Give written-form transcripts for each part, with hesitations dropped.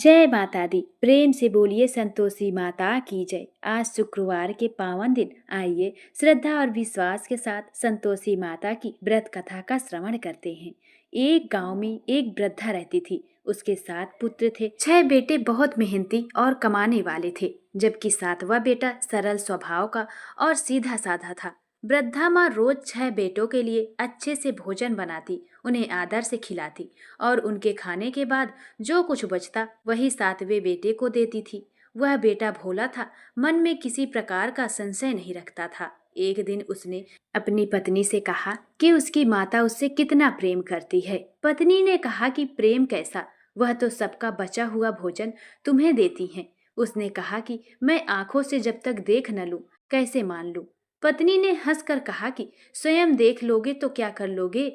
जय माता दी। प्रेम से बोलिए संतोषी माता की जय। आज शुक्रवार के पावन दिन आइए श्रद्धा और विश्वास के साथ संतोषी माता की व्रत कथा का श्रवण करते हैं। एक गांव में एक वृद्धा रहती थी। उसके 7 पुत्र थे। 6 बेटे बहुत मेहनती और कमाने वाले थे, जबकि 7वां बेटा सरल स्वभाव का और सीधा साधा था। वृद्धा माँ रोज 6 बेटों के लिए अच्छे से भोजन बनाती, उन्हें आदर से खिलाती और उनके खाने के बाद जो कुछ बचता वही 7वें बेटे को देती थी। वह बेटा भोला था, मन में किसी प्रकार का संशय नहीं रखता था। एक दिन उसने अपनी पत्नी से कहा कि उसकी माता उससे कितना प्रेम करती है। पत्नी ने कहा कि प्रेम कैसा, वह तो सबका बचा हुआ भोजन तुम्हें देती हैं। उसने कहा कि मैं आंखों से जब तक देख न लूं कैसे मान लूं। पत्नी ने हंसकर कहा कि स्वयं देख लोगे तो क्या कर लोगे।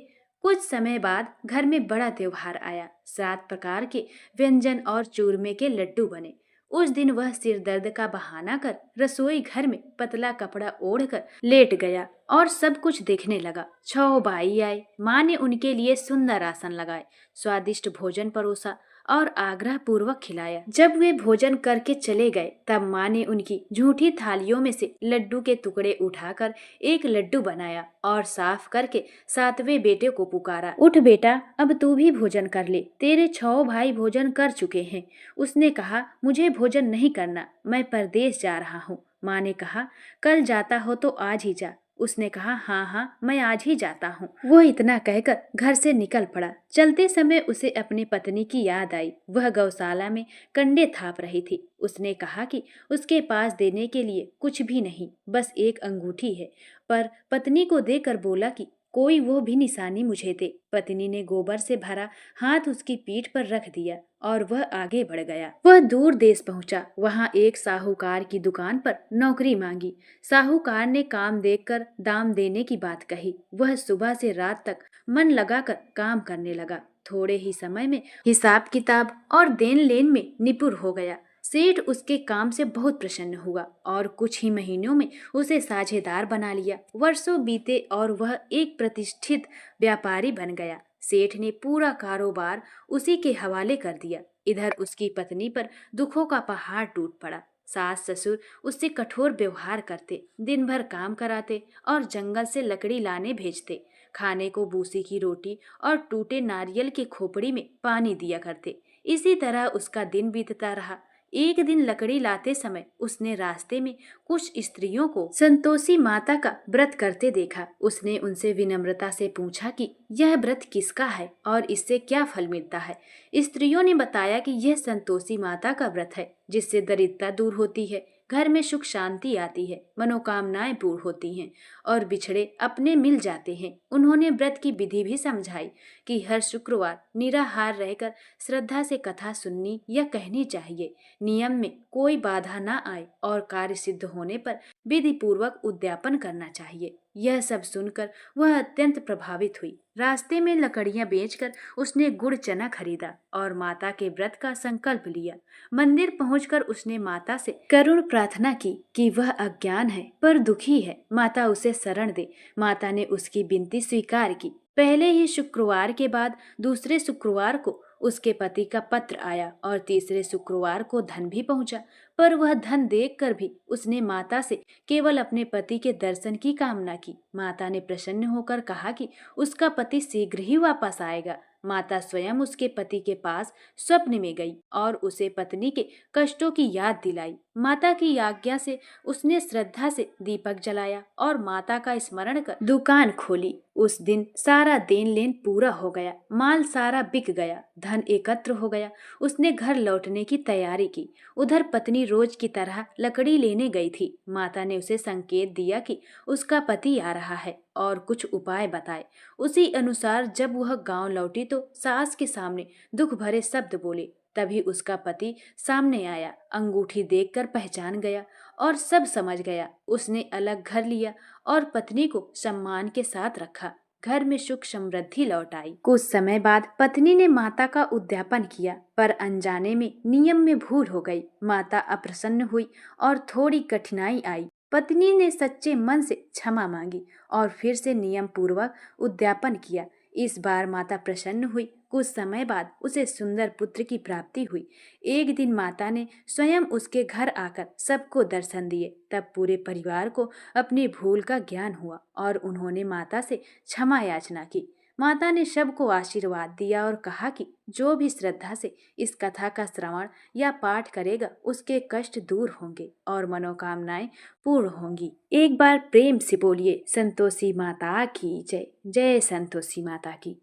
कुछ समय बाद घर में बड़ा त्योहार आया। 7 प्रकार के व्यंजन और चूरमे के लड्डू बने। उस दिन वह सिर दर्द का बहाना कर रसोई घर में पतला कपड़ा ओढ़कर लेट गया और सब कुछ देखने लगा। 6 भाई आए। माँ ने उनके लिए सुंदर आसन लगाए, स्वादिष्ट भोजन परोसा और आग्रह पूर्वक खिलाया। जब वे भोजन करके चले गए तब माँ ने उनकी झूठी थालियों में से लड्डू के टुकड़े उठाकर एक लड्डू बनाया और साफ करके 7वें बेटे को पुकारा, उठ बेटा, अब तू भी भोजन कर ले, तेरे 6 भाई भोजन कर चुके हैं। उसने कहा, मुझे भोजन नहीं करना, मैं परदेश जा रहा हूँ। माँ ने कहा, कल जाता हो तो आज ही जा। उसने कहा, हाँ हाँ, मैं आज ही जाता हूँ। वो इतना कहकर घर से निकल पड़ा। चलते समय उसे अपनी पत्नी की याद आई। वह गौशाला में कंडे थाप रही थी। उसने कहा कि उसके पास देने के लिए कुछ भी नहीं, बस एक अंगूठी है, पर पत्नी को देकर बोला कि कोई वो भी निशानी मुझे दे। पत्नी ने गोबर से भरा हाथ उसकी पीठ पर रख दिया और वह आगे बढ़ गया। वह दूर देश पहुंचा। वहां एक साहूकार की दुकान पर नौकरी मांगी। साहूकार ने काम देखकर दाम देने की बात कही। वह सुबह से रात तक मन लगाकर काम करने लगा। थोड़े ही समय में हिसाब किताब और देन लेन में निपुण हो गया। सेठ उसके काम से बहुत प्रसन्न हुआ और कुछ ही महीनों में उसे साझेदार बना लिया। वर्षों बीते और वह एक प्रतिष्ठित व्यापारी बन गया। सेठ ने पूरा कारोबार उसी के हवाले कर दिया। इधर उसकी पत्नी पर दुखों का पहाड़ टूट पड़ा। सास ससुर उससे कठोर व्यवहार करते, दिन भर काम कराते और जंगल से लकड़ी लाने भेजते। खाने को बूसी की रोटी और टूटे नारियल के खोपड़ी में पानी दिया करते। इसी तरह उसका दिन बीतता रहा। एक दिन लकड़ी लाते समय उसने रास्ते में कुछ स्त्रियों को संतोषी माता का व्रत करते देखा। उसने उनसे विनम्रता से पूछा कि यह व्रत किसका है और इससे क्या फल मिलता है। स्त्रियों ने बताया कि यह संतोषी माता का व्रत है, जिससे दरिद्रता दूर होती है, घर में सुख शांति आती है, मनोकामनाएं पूर्ण होती हैं और बिछड़े अपने मिल जाते हैं। उन्होंने व्रत की विधि भी समझाई कि हर शुक्रवार निराहार रहकर श्रद्धा से कथा सुननी या कहनी चाहिए। नियम में कोई बाधा न आए और कार्य सिद्ध होने पर विधि पूर्वक उद्यापन करना चाहिए। यह सब सुनकर वह अत्यंत प्रभावित हुई। रास्ते में लकड़ियां बेचकर उसने गुड़ चना खरीदा और माता के व्रत का संकल्प लिया। मंदिर पहुंचकर उसने माता से करुण प्रार्थना की कि वह अज्ञान है पर दुखी है, माता उसे शरण दे। माता ने उसकी विनती स्वीकार की। पहले ही शुक्रवार के बाद दूसरे शुक्रवार को उसके पति का पत्र आया और तीसरे शुक्रवार को धन भी पहुंचा। पर वह धन देखकर भी उसने माता से केवल अपने पति के दर्शन की कामना की। माता ने प्रसन्न होकर कहा कि उसका पति शीघ्र ही वापस आएगा। माता स्वयं उसके पति के पास स्वप्न में गई और उसे पत्नी के कष्टों की याद दिलाई। माता की आज्ञा से उसने श्रद्धा से दीपक जलाया और माता का स्मरण कर दुकान खोली। उस दिन सारा देन लेन पूरा हो गया, माल सारा बिक गया, धन एकत्र हो गया। उसने घर लौटने की तैयारी की। उधर पत्नी रोज की तरह लकड़ी लेने गई थी। माता ने उसे संकेत दिया कि उसका पति आ रहा है और कुछ उपाय बताए। उसी अनुसार जब वह गांव लौटी तो सास के सामने दुख भरे शब्द बोले। तभी उसका पति सामने आया, अंगूठी देखकर पहचान गया और सब समझ गया। उसने अलग घर लिया और पत्नी को सम्मान के साथ रखा। घर में सुख समृद्धि लौट आई। कुछ समय बाद पत्नी ने माता का उद्यापन किया, पर अनजाने में नियम में भूल हो गई। माता अप्रसन्न हुई और थोड़ी कठिनाई आई। पत्नी ने सच्चे मन से क्षमा मांगी और फिर से नियम पूर्वक उद्यापन किया। इस बार माता प्रसन्न हुई कुछ समय बाद उसे सुंदर पुत्र की प्राप्ति हुई। एक दिन माता ने स्वयं उसके घर आकर सबको दर्शन दिए। तब पूरे परिवार को अपनी भूल का ज्ञान हुआ और उन्होंने माता से क्षमा याचना की। माता ने सबको आशीर्वाद दिया और कहा कि जो भी श्रद्धा से इस कथा का श्रवण या पाठ करेगा उसके कष्ट दूर होंगे और मनोकामनाएं पूर्ण होंगी। एक बार प्रेम से बोलिए संतोषी माता की जय। जय संतोषी माता की।